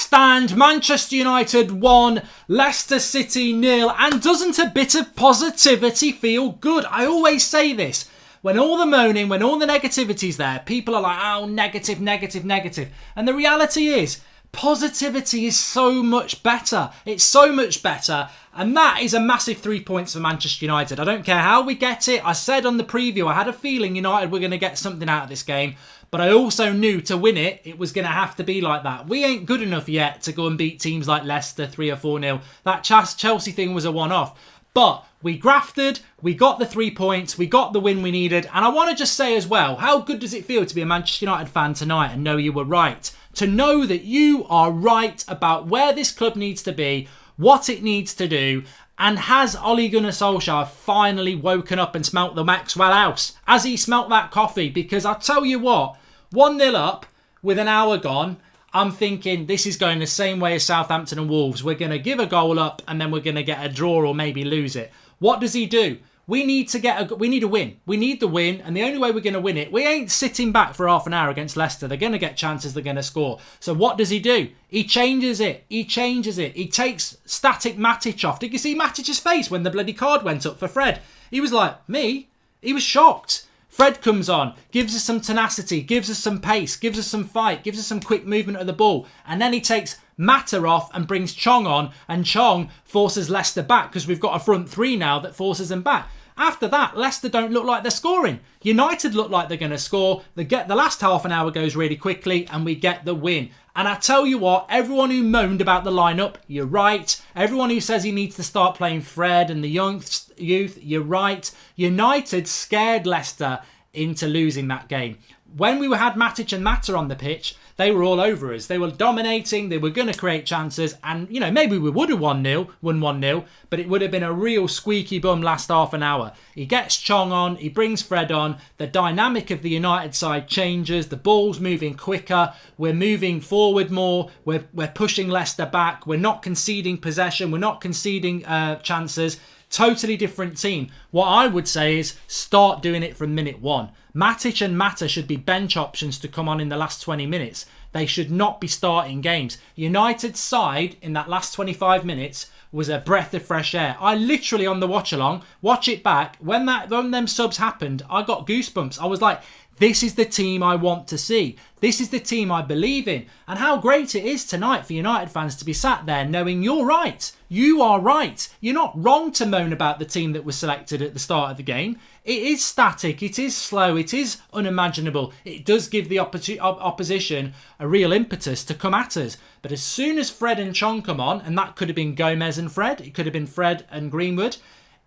stand. Manchester United 1, Leicester City 0. And doesn't a bit of positivity feel good? I always say this. When all the moaning, when all the negativity's there, people are like, oh, negative, negative, negative. And the reality is, positivity is so much better. It's so much better. And that is a massive 3 points for Manchester United. I don't care how we get it. I said on the preview, I had a feeling United were going to get something out of this game. But I also knew to win it, it was going to have to be like that. We ain't good enough yet to go and beat teams like Leicester 3 or 4-0. That Chelsea thing was a one-off. But we grafted, we got the 3 points, we got the win we needed. And I want to just say as well, how good does it feel to be a Manchester United fan tonight and know you were right? To know that you are right about where this club needs to be, what it needs to do. And has Ole Gunnar Solskjaer finally woken up and smelt the Maxwell house? Has he smelt that coffee? Because I'll tell you what, 1-0 up with an hour gone, I'm thinking this is going the same way as Southampton and Wolves. We're going to give a goal up and then we're going to get a draw or maybe lose it. What does he do? We need a win. We need the win, and the only way we're going to win it, we ain't sitting back for half an hour against Leicester. They're going to get chances, they're going to score. So what does he do? He changes it. He takes static Matic off. Did you see Matic's face when the bloody card went up for Fred? He was like, me? He was shocked. Fred comes on, gives us some tenacity, gives us some pace, gives us some fight, gives us some quick movement of the ball. And then he takes Mata off and brings Chong on, and Chong forces Leicester back because we've got a front three now that forces them back. After that, Leicester don't look like they're scoring. United look like they're going to score. The last half an hour goes really quickly and we get the win. And I tell you what, everyone who moaned about the lineup, you're right. Everyone who says he needs to start playing Fred and the youth, you're right. United scared Leicester into losing that game. When we had Matic and Mata on the pitch, they were all over us. They were dominating. They were going to create chances. And, you know, maybe we would have won 1-0, but it would have been a real squeaky bum last half an hour. He gets Chong on. He brings Fred on. The dynamic of the United side changes. The ball's moving quicker. We're moving forward more. We're pushing Leicester back. We're not conceding possession. We're not conceding chances. Totally different team. What I would say is start doing it from minute one. Matic and Mata should be bench options to come on in the last 20 minutes. They should not be starting games. United's side in that last 25 minutes was a breath of fresh air. I literally on the watch along, watch it back, when them subs happened, I got goosebumps. I was like, this is the team I want to see. This is the team I believe in. And how great it is tonight for United fans to be sat there knowing you're right. You are right. You're not wrong to moan about the team that was selected at the start of the game. It is static. It is slow. It is unimaginable. It does give the opposition a real impetus to come at us. But as soon as Fred and Chong come on, and that could have been Gomez and Fred, it could have been Fred and Greenwood,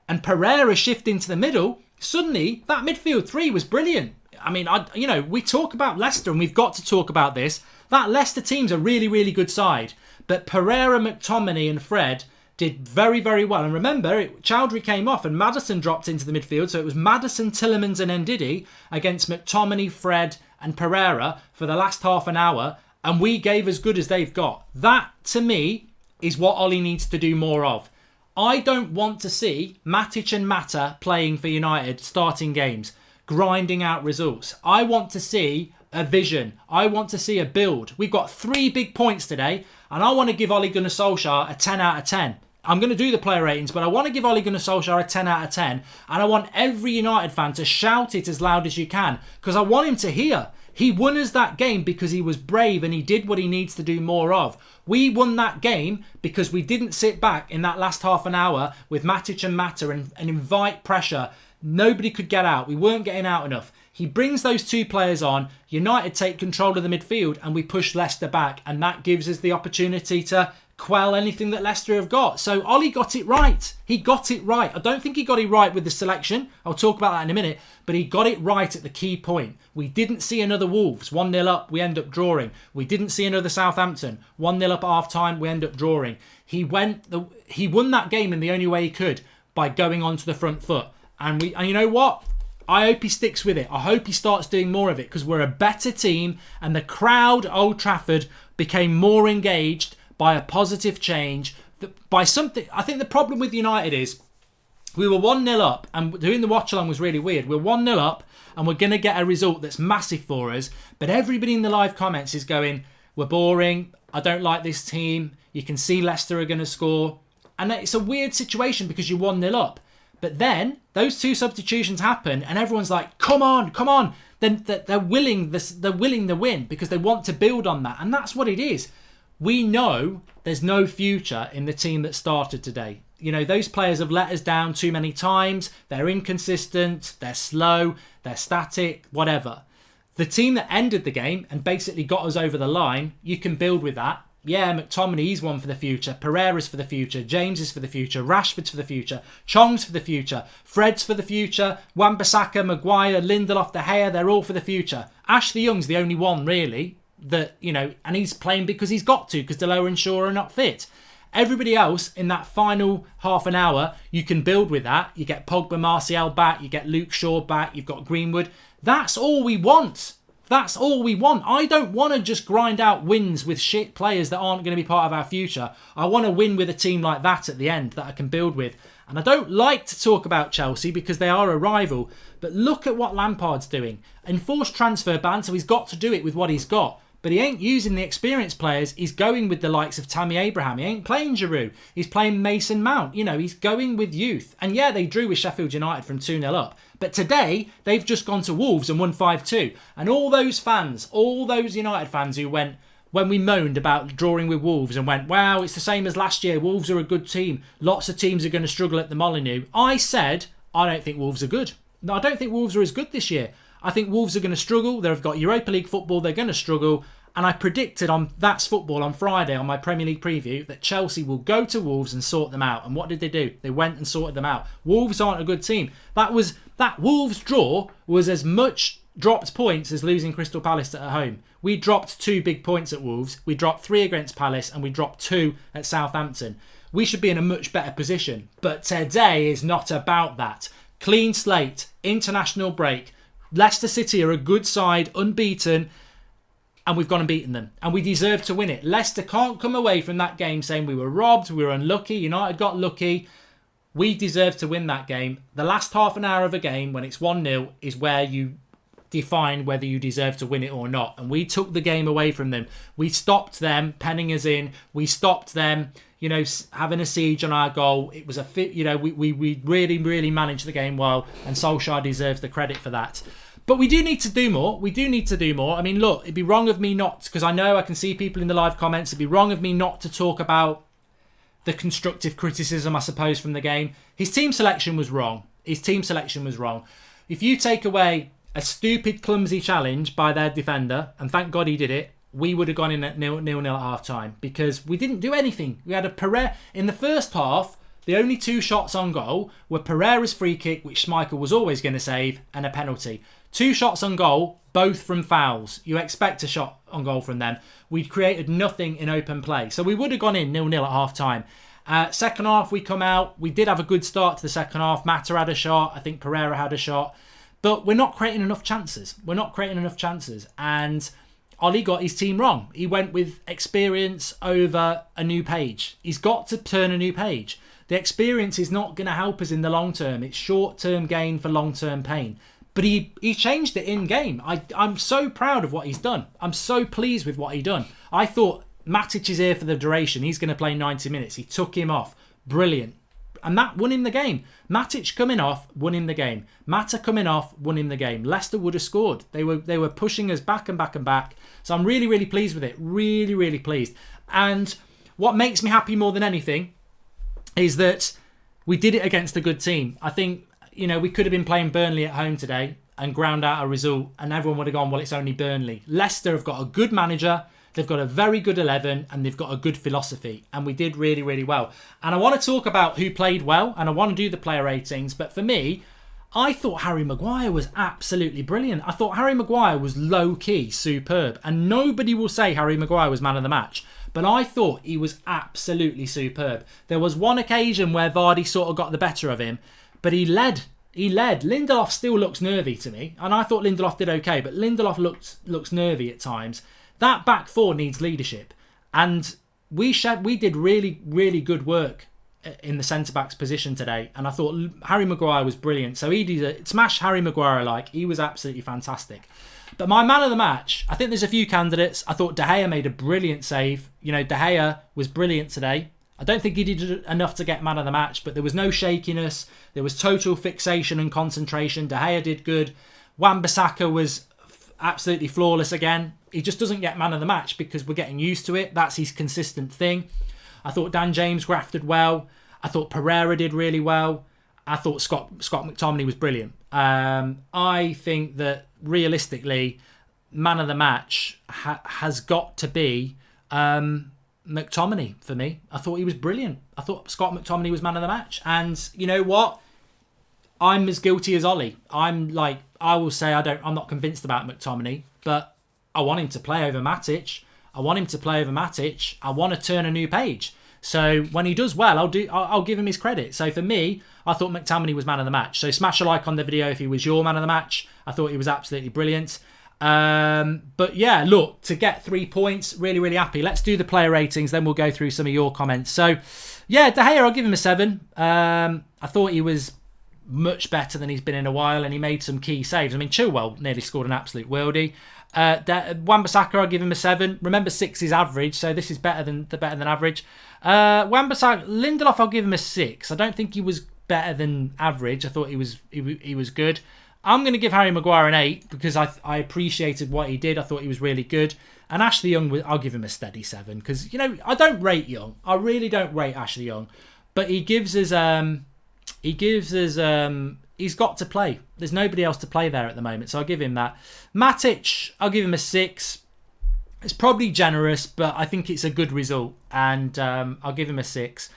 and Pereira shift into the middle, suddenly that midfield three was brilliant. I mean, we talk about Leicester and we've got to talk about this. That Leicester team's a really, really good side. But Pereira, McTominay and Fred did very, very well. And remember, Chowdhury came off and Maddison dropped into the midfield. So it was Maddison, Tielemans and Ndidi against McTominay, Fred and Pereira for the last half an hour. And we gave as good as they've got. That, to me, is what Ollie needs to do more of. I don't want to see Matic and Mata playing for United, starting games, grinding out results. I want to see a vision. I want to see a build. We've got 3 big points today, and I want to give Ole Gunnar Solskjaer a 10 out of 10. I'm going to do the player ratings, but I want to give Ole Gunnar Solskjaer a 10 out of 10, and I want every United fan to shout it as loud as you can, because I want him to hear. He won us that game because he was brave and he did what he needs to do more of. We won that game because we didn't sit back in that last half an hour with Matic and Mata and invite pressure. Nobody could get out. We weren't getting out enough. He brings those 2 players on. United take control of the midfield and we push Leicester back. And that gives us the opportunity to quell anything that Leicester have got. So Ollie got it right. He got it right. I don't think he got it right with the selection. I'll talk about that in a minute. But he got it right at the key point. We didn't see another Wolves. 1-0 up, we end up drawing. We didn't see another Southampton. 1-0 up at half time, we end up drawing. He won that game in the only way he could, by going onto the front foot. And you know what? I hope he sticks with it. I hope he starts doing more of it, because we're a better team and the crowd at Old Trafford became more engaged by a positive change, by something. I think the problem with United is we were 1-0 up, and doing the watch along was really weird. We're 1-0 up and we're going to get a result that's massive for us, but everybody in the live comments is going, we're boring, I don't like this team. You can see Leicester are going to score. And it's a weird situation because you're 1-0 up. But then those two substitutions happen and everyone's like, come on, come on. Then they're willing the win because they want to build on that. And that's what it is. We know there's no future in the team that started today. You know, those players have let us down too many times. They're inconsistent, they're slow, they're static, whatever. The team that ended the game and basically got us over the line, you can build with that. Yeah, McTominay's one for the future. Pereira's for the future. James is for the future. Rashford's for the future. Chong's for the future. Fred's for the future. Wan-Bissaka, Maguire, Lindelof, De Gea, they're all for the future. Ashley Young's the only one, really, that, you know, and he's playing because he's got to, because Deloa and Shaw are not fit. Everybody else in that final half an hour, you can build with that. You get Pogba, Martial back. You get Luke Shaw back. You've got Greenwood. That's all we want. That's all we want. I don't want to just grind out wins with shit players that aren't going to be part of our future. I want to win with a team like that at the end that I can build with. And I don't like to talk about Chelsea because they are a rival. But look at what Lampard's doing. Enforced transfer ban, so he's got to do it with what he's got. But he ain't using the experienced players. He's going with the likes of Tammy Abraham. He ain't playing Giroud. He's playing Mason Mount. You know, he's going with youth. And yeah, they drew with Sheffield United from 2-0 up. But today, they've just gone to Wolves and won 5-2. And all those fans, all those United fans who went, when we moaned about drawing with Wolves and went, wow, it's the same as last year. Wolves are a good team. Lots of teams are going to struggle at the Molineux. I said, I don't think Wolves are good. No, I don't think Wolves are as good this year. I think Wolves are going to struggle. They've got Europa League football. They're going to struggle. And I predicted on That's Football on Friday on my Premier League preview that Chelsea will go to Wolves and sort them out. And what did they do? They went and sorted them out. Wolves aren't a good team. That Wolves draw was as much dropped points as losing Crystal Palace at home. We dropped 2 big points at Wolves. We dropped 3 against Palace and we dropped 2 at Southampton. We should be in a much better position. But today is not about that. Clean slate, international break. Leicester City are a good side, unbeaten. And we've gone and beaten them. And we deserve to win it. Leicester can't come away from that game saying we were robbed, we were unlucky, United got lucky. We deserve to win that game. The last half an hour of a game, when it's 1-0, is where you define whether you deserve to win it or not. And we took the game away from them. We stopped them penning us in. We stopped them, you know, having a siege on our goal. It was we really, really managed the game well. And Solskjaer deserves the credit for that. But we do need to do more. We do need to do more. I mean, look, it'd be wrong of me not, because I know I can see people in the live comments, it'd be wrong of me not to talk about the constructive criticism, I suppose, from the game. His team selection was wrong. If you take away a stupid, clumsy challenge by their defender, and thank God he did it, we would have gone in at 0-0 at half-time because we didn't do anything. We had a Pereira in the first half. The only 2 shots on goal were Pereira's free kick, which Schmeichel was always going to save, and a penalty. 2 shots on goal, both from fouls. You expect a shot on goal from them. We'd created nothing in open play. So we would have gone in 0-0 at half-time. Second half, we come out. We did have a good start to the second half. Mata had a shot. I think Pereira had a shot. But we're not creating enough chances. And Ollie got his team wrong. He went with experience over a new page. He's got to turn a new page. The experience is not going to help us in the long term. It's short-term gain for long-term pain. But he changed it in game. I'm so proud of what he's done. I'm so pleased with what he done. I thought Matic is here for the duration. He's going to play 90 minutes. He took him off. Brilliant. And that won him the game. Matic coming off, won him the game. Mata coming off, won him the game. Leicester would have scored. They were pushing us back and back and back. So I'm really, really pleased with it. Really, really pleased. And what makes me happy more than anything is that we did it against a good team. I think, you know, we could have been playing Burnley at home today and ground out a result and everyone would have gone, well, it's only Burnley. Leicester have got a good manager, they've got a very good 11 and they've got a good philosophy, and we did really, really well. And I want to talk about who played well and I want to do the player ratings, but for me, I thought Harry Maguire was absolutely brilliant. I thought Harry Maguire was low-key superb, and nobody will say Harry Maguire was man of the match. But I thought he was absolutely superb. There was one occasion where Vardy sort of got the better of him, but he led. Lindelof still looks nervy to me, and I thought Lindelof did okay, but Lindelof looks nervy at times. That back four needs leadership, and we did really, really good work in the centre-back's position today, and I thought Harry Maguire was brilliant. So he did smash Harry Maguire like. He was absolutely fantastic. But my man of the match, I think there's a few candidates. I thought De Gea made a brilliant save. You know, De Gea was brilliant today. I don't think he did enough to get man of the match, but there was no shakiness. There was total fixation and concentration. De Gea did good. Wan-Bissaka was absolutely flawless again. He just doesn't get man of the match because we're getting used to it. That's his consistent thing. I thought Dan James grafted well. I thought Pereira did really well. I thought Scott McTominay was brilliant. I think that realistically, man of the match has got to be McTominay for me. I thought he was brilliant. I thought Scott McTominay was man of the match. And you know what? I'm as guilty as Ollie. I will say I'm not convinced about McTominay, but I want him to play over Matic. I want to turn a new page. So when he does well, I'll give him his credit. So for me, I thought McTominay was man of the match. So smash a like on the video if he was your man of the match. I thought he was absolutely brilliant. But yeah, look, to get 3 points, really, really happy. Let's do the player ratings, then we'll go through some of your comments. So yeah, De Gea, I'll give him a 7. I thought he was much better than he's been in a while, and he made some key saves. I mean, Chilwell nearly scored an absolute worldie. Wan-Bissaka, I'll give him a 7. Remember, 6 is average, so this is better than average. Wan-Bissaka, Lindelof, I'll give him a 6. I don't think he was better than average. I thought he was good. I'm going to give Harry Maguire an 8 because I appreciated what he did. I thought he was really good. And Ashley Young, I'll give him a steady 7 because, you know, I don't rate Young. I really don't rate Ashley Young, but he gives us he's got to play. There's nobody else to play there at the moment, so I'll give him that. Matic, I'll give him a 6. It's probably generous, but I think it's a good result, and I'll give him a 6.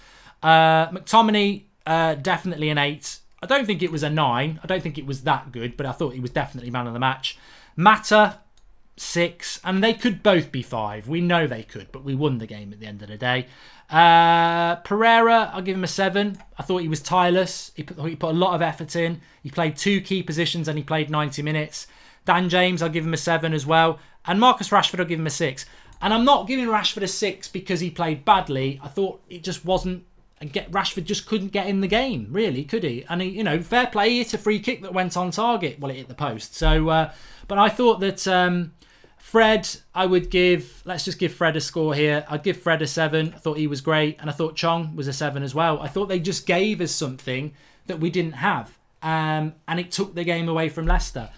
McTominay, definitely an 8. I don't think it was a 9. I don't think it was that good, but I thought he was definitely man of the match. Mata, 6, and they could both be 5. We know they could, but we won the game at the end of the day. Pereira, I'll give him a 7. I thought he was tireless. He put a lot of effort in. He played 2 key positions and he played 90 minutes. Dan James, I'll give him a 7 as well. And Marcus Rashford, I'll give him a 6. And I'm not giving Rashford a 6 because he played badly. I thought it just wasn't... Rashford just couldn't get in the game, really, could he? And he, you know, fair play, he hit a free kick that went on target. Well, it hit the post. So, but I thought that Fred, I would give... Let's just give Fred a score here. I'd give Fred a 7. I thought he was great. And I thought Chong was a 7 as well. I thought they just gave us something that we didn't have. And it took the game away from Leicester.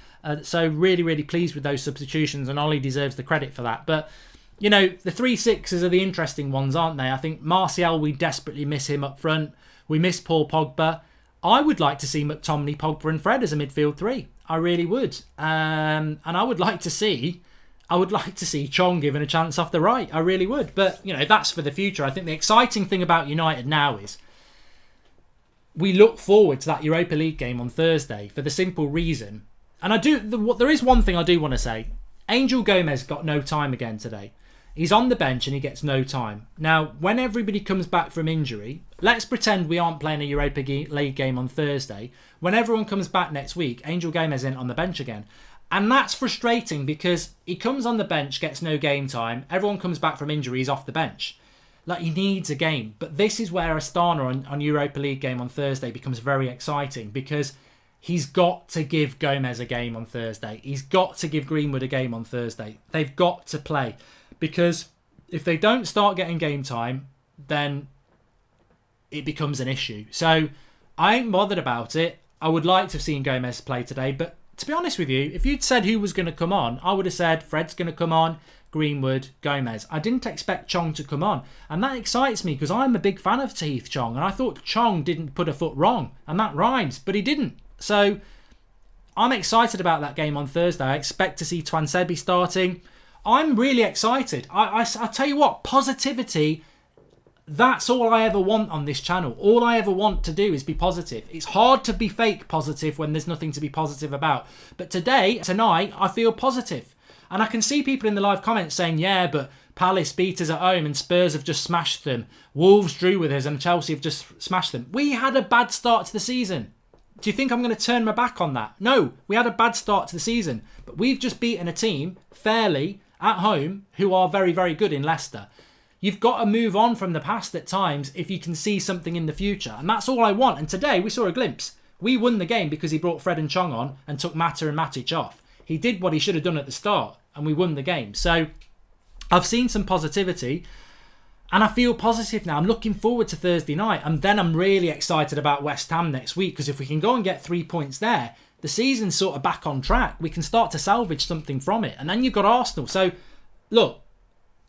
So really, really pleased with those substitutions. And Ollie deserves the credit for that. But, you know, the 3-6s are the interesting ones, aren't they? I think Martial, we desperately miss him up front. We miss Paul Pogba. I would like to see McTominay, Pogba and Fred as a midfield 3. I really would. And I would like to see Chong given a chance off the right. I really would. But, you know, that's for the future. I think the exciting thing about United now is we look forward to that Europa League game on Thursday for the simple reason. And there is one thing I do want to say. Angel Gomez got no time again today. He's on the bench and he gets no time. Now, when everybody comes back from injury, let's pretend we aren't playing a Europa League game on Thursday. When everyone comes back next week, Angel Gomez isn't on the bench again. And that's frustrating because he comes on the bench, gets no game time. Everyone comes back from injury, he's off the bench. Like, he needs a game. But this is where Astana on Europa League game on Thursday becomes very exciting because he's got to give Gomez a game on Thursday. He's got to give Greenwood a game on Thursday. They've got to play. Because if they don't start getting game time, then it becomes an issue. So I ain't bothered about it. I would like to have seen Gomez play today. But to be honest with you, if you'd said who was going to come on, I would have said Fred's going to come on, Greenwood, Gomez. I didn't expect Chong to come on. And that excites me because I'm a big fan of Tahith Chong. And I thought Chong didn't put a foot wrong. And that rhymes. But he didn't. So I'm excited about that game on Thursday. I expect to see Twansebi starting. I'm really excited. I tell you what, positivity, that's all I ever want on this channel. All I ever want to do is be positive. It's hard to be fake positive when there's nothing to be positive about. But tonight, I feel positive. And I can see people in the live comments saying, yeah, but Palace beat us at home and Spurs have just smashed them. Wolves drew with us and Chelsea have just smashed them. We had a bad start to the season. Do you think I'm going to turn my back on that? No, we had a bad start to the season. But we've just beaten a team fairly at home who are very, very good in Leicester. You've got to move on from the past at times if you can see something in the future. And that's all I want. And today we saw a glimpse. We won the game because he brought Fred and Chong on and took Mata and Matic off. He did what he should have done at the start and we won the game. So I've seen some positivity and I feel positive now. I'm looking forward to Thursday night. And then I'm really excited about West Ham next week because if we can go and get 3 points there, the season's sort of back on track. We can start to salvage something from it. And then you've got Arsenal. So, look,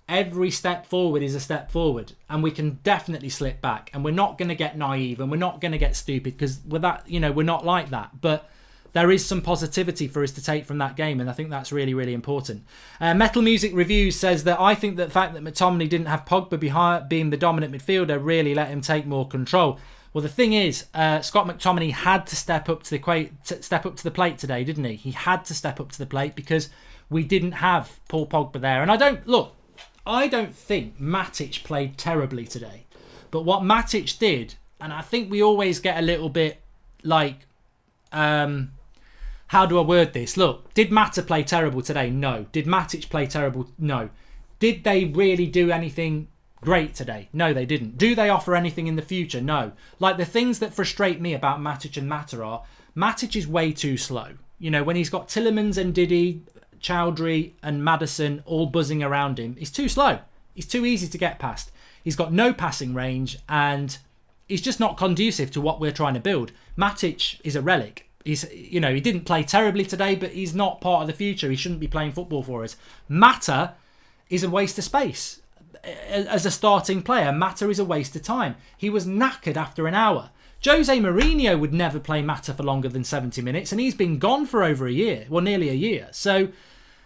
every step forward is a step forward. And we can definitely slip back. And we're not going to get naive and we're not going to get stupid because with that, we're not like that. But there is some positivity for us to take from that game. And I think that's really, really important. Metal Music Reviews says that I think that the fact that McTominay didn't have Pogba being the dominant midfielder really let him take more control. Well, the thing is, Scott McTominay had to step up to the plate today, didn't he? He had to step up to the plate because we didn't have Paul Pogba there. And I don't think Matic played terribly today. But what Matic did, and I think we always get a little bit like, how do I word this? Look, did Mata play terrible today? No. Did Matic play terrible? No. Did they really do anything great today? No, they didn't. Do they offer anything in the future? No. Like the things that frustrate me about Matic and Mata are, Matic is way too slow. When he's got Tillemans and Didi, Chowdhury and Maddison all buzzing around him, he's too slow. He's too easy to get past. He's got no passing range and he's just not conducive to what we're trying to build. Matic is a relic. He didn't play terribly today, but he's not part of the future. He shouldn't be playing football for us. Mata is a waste of space. As a starting player, Mata is a waste of time. He was knackered after an hour. Jose Mourinho would never play Mata for longer than 70 minutes, and he's been gone for over a year, well, nearly a year. So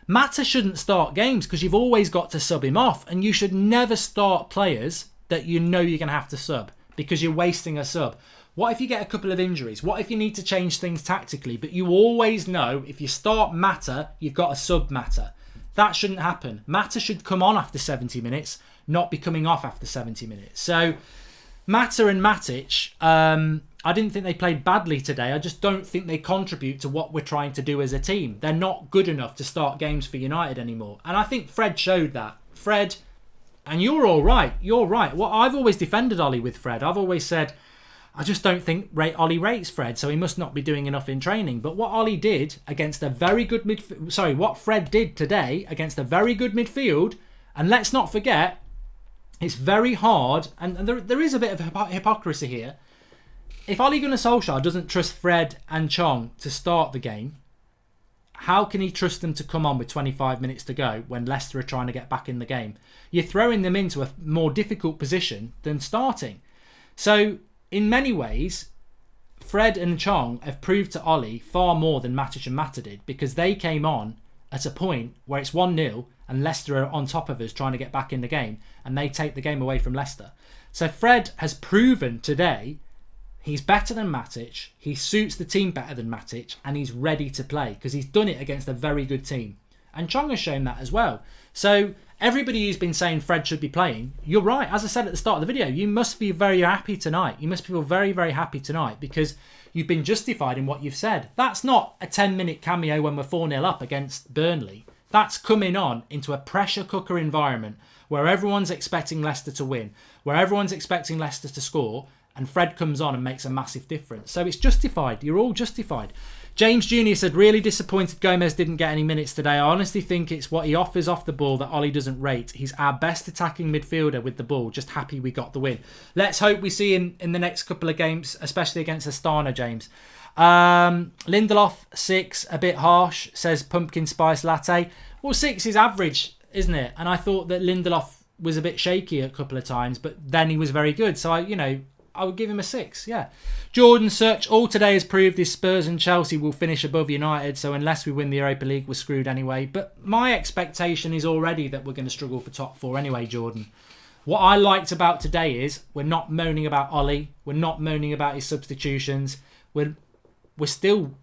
Mata shouldn't start games because you've always got to sub him off, and you should never start players that you're going to have to sub because you're wasting a sub. What if you get a couple of injuries? What if you need to change things tactically? But you always know if you start Mata, you've got to sub Mata. That shouldn't happen. Mata should come on after 70 minutes, not be coming off after 70 minutes. So Mata and Matic, I didn't think they played badly today. I just don't think they contribute to what we're trying to do as a team. They're not good enough to start games for United anymore. And I think Fred showed that. Fred, and you're all right. You're right. Well, I've always defended Ollie with Fred. I've always said, I just don't think Ollie rates Fred, so he must not be doing enough in training. But what Ollie did against a very good midfield... what Fred did today against a very good midfield, and let's not forget, it's very hard, and there is a bit of hypocrisy here. If Ole Gunnar Solskjaer doesn't trust Fred and Chong to start the game, how can he trust them to come on with 25 minutes to go when Leicester are trying to get back in the game? You're throwing them into a more difficult position than starting. So, in many ways, Fred and Chong have proved to Ollie far more than Matic and Mata did because they came on at a point where it's 1-0 and Leicester are on top of us trying to get back in the game and they take the game away from Leicester. So Fred has proven today he's better than Matic, he suits the team better than Matic and he's ready to play because he's done it against a very good team. And Chong has shown that as well. So everybody who's been saying Fred should be playing, you're right. As I said at the start of the video, you must be very happy tonight. You must feel very, very happy tonight because you've been justified in what you've said. That's not a 10-minute cameo when we're 4-0 up against Burnley. That's coming on into a pressure cooker environment where everyone's expecting Leicester to win, where everyone's expecting Leicester to score, and Fred comes on and makes a massive difference. So it's justified. You're all justified. James Jr. said, really disappointed Gomez didn't get any minutes today. I honestly think it's what he offers off the ball that Ollie doesn't rate. He's our best attacking midfielder with the ball. Just happy we got the win. Let's hope we see him in the next couple of games, especially against Astana, James. Lindelof, 6, a bit harsh, says pumpkin spice latte. Well, 6 is average, isn't it? And I thought that Lindelof was a bit shaky a couple of times, but then he was very good. So, I would give him a 6, yeah. Jordan Search, all today has proved his Spurs and Chelsea will finish above United, so unless we win the Europa League, we're screwed anyway. But my expectation is already that we're going to struggle for top 4 anyway, Jordan. What I liked about today is we're not moaning about Ollie, we're not moaning about his substitutions, we're still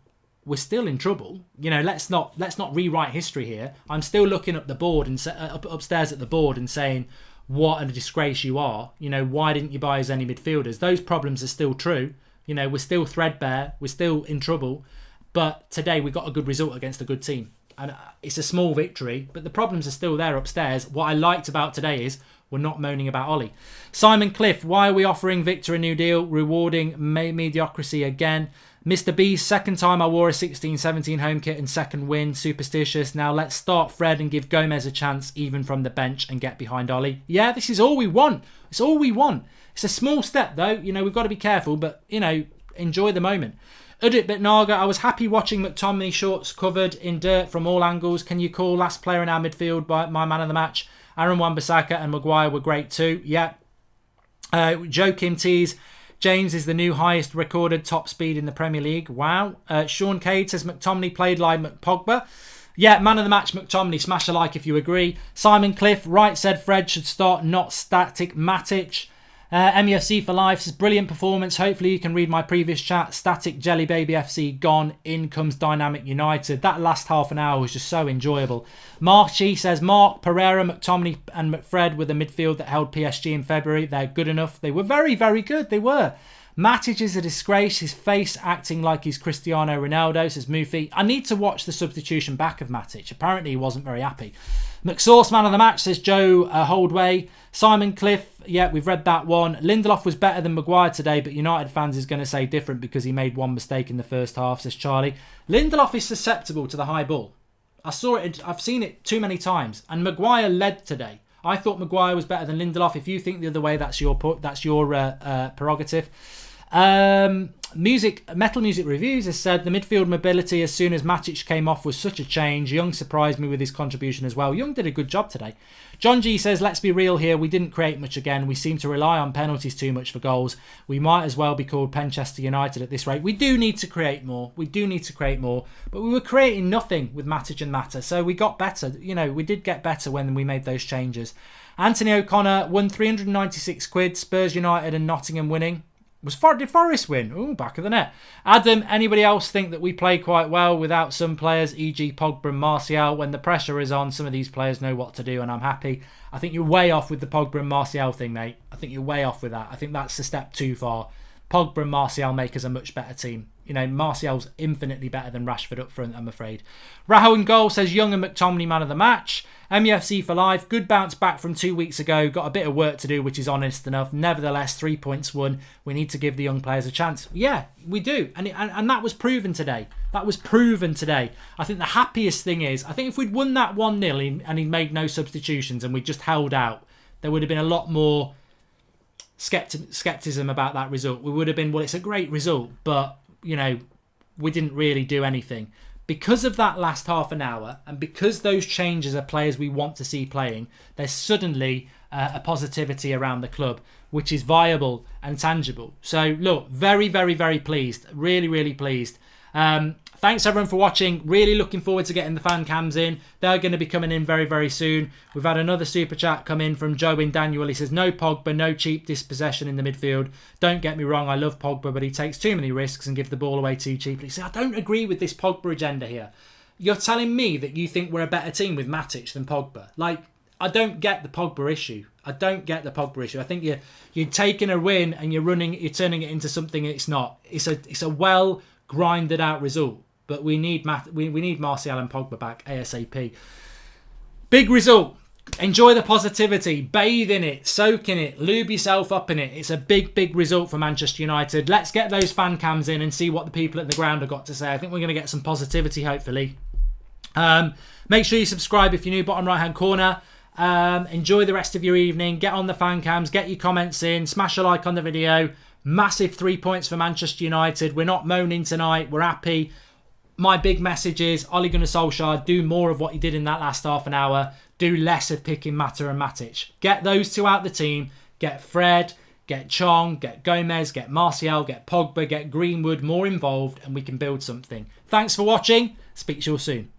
in trouble. Let's not rewrite history here. I'm still looking up the board and upstairs at the board and saying, what a disgrace you are. Why didn't you buy as any midfielders? Those problems are still true. We're still threadbare. We're still in trouble. But today we got a good result against a good team. And it's a small victory, but the problems are still there upstairs. What I liked about today is We're not moaning about Ollie. Simon Cliff, why are we offering Victor a new deal? Rewarding mediocrity again. Mr. B, second time I wore a 16-17 home kit and second win. Superstitious. Now let's start Fred and give Gomez a chance even from the bench and get behind Ollie. Yeah, this is all we want. It's all we want. It's a small step though. You know, we've got to be careful, but, you know, enjoy the moment. Udit Bitnaga, I was happy watching McTominay shorts covered in dirt from all angles. Can you call last player in our midfield by my man of the match? Aaron Wan-Bissaka and Maguire were great too. Yeah. Joe Kim tease. James is the new highest recorded top speed in the Premier League. Wow. Sean Cade says McTominay played like Pogba. Yeah, man of the match McTominay. Smash a like if you agree. Simon Cliff, right said Fred should start not static Matic. MUFC for life says brilliant performance. Hopefully you can read my previous chat. Static Jelly Baby FC gone. In comes Dynamic United. That last half an hour was just so enjoyable. Marchi says Mark, Pereira, McTominay and McFred were the midfield that held PSG in February. They're good enough. They were very, very good. They were. Matic is a disgrace. His face acting like he's Cristiano Ronaldo, says Mufi. I need to watch the substitution back of Matic. Apparently he wasn't very happy. McSauce man of the match, says Joe Holdway. Simon Cliff, yeah, we've read that one. Lindelof was better than Maguire today, but United fans is going to say different because he made one mistake in the first half, says Charlie. Lindelof is susceptible to the high ball. I've seen it too many times. And Maguire led today. I thought Maguire was better than Lindelof. If you think the other way, that's your prerogative. Metal Music Reviews has said the midfield mobility as soon as Matic came off was such a change. Young surprised me with his contribution as well. Young did a good job today. John G says, let's be real here. We didn't create much again. We seem to rely on penalties too much for goals. We might as well be called Penchester United at this rate. We do need to create more. But we were creating nothing with Matic and Mata. So we got better. You know, we did get better when we made those changes. Anthony O'Connor won 396 quid. Spurs United and Nottingham winning. Did Forest win? Ooh, back of the net. Adam, anybody else think that we play quite well without some players, e.g. Pogba and Martial? When the pressure is on, some of these players know what to do, and I'm happy. I think you're way off with the Pogba and Martial thing, mate. I think you're way off with that. I think that's a step too far. Pogba and Martial make us a much better team. You know, Martial's infinitely better than Rashford up front, I'm afraid. Rahul in goal says Young and McTominay man of the match. MUFC for life. Good bounce back from 2 weeks ago. Got a bit of work to do, which is honest enough. Nevertheless, 3 points won. We need to give the young players a chance. Yeah, we do. And that was proven today. I think the happiest thing is, I think if we'd won that 1-0 and he made no substitutions and we just held out, there would have been a lot more skepticism about that result. We would have been, well, it's a great result, but, you know, we didn't really do anything. Because of that last half an hour, and because those changes are players we want to see playing, there's suddenly a positivity around the club, which is viable and tangible. So, look, very, very, very pleased. Really, really pleased. Thanks, everyone, for watching. Really looking forward to getting the fan cams in. They're going to be coming in very, very soon. We've had another super chat come in from Joe in Daniel. He says, no Pogba, no cheap dispossession in the midfield. Don't get me wrong, I love Pogba, but he takes too many risks and gives the ball away too cheaply. So I don't agree with this Pogba agenda here. You're telling me that you think we're a better team with Matic than Pogba. Like, I don't get the Pogba issue. I think you're taking a win and you're turning it into something it's not. It's a well grinded out result. But we need Martial and Pogba back ASAP. Big result. Enjoy the positivity. Bathe in it. Soak in it. Lube yourself up in it. It's a big, big result for Manchester United. Let's get those fan cams in and see what the people at the ground have got to say. I think we're going to get some positivity, hopefully. Make sure you subscribe if you're new, bottom right-hand corner. Enjoy the rest of your evening. Get on the fan cams. Get your comments in. Smash a like on the video. Massive 3 points for Manchester United. We're not moaning tonight. We're happy. My big message is Ole Gunnar Solskjaer, do more of what he did in that last half an hour. Do less of picking Mata and Matic. Get those two out the team. Get Fred, get Chong, get Gomez, get Martial, get Pogba, get Greenwood more involved, and we can build something. Thanks for watching. Speak to you all soon.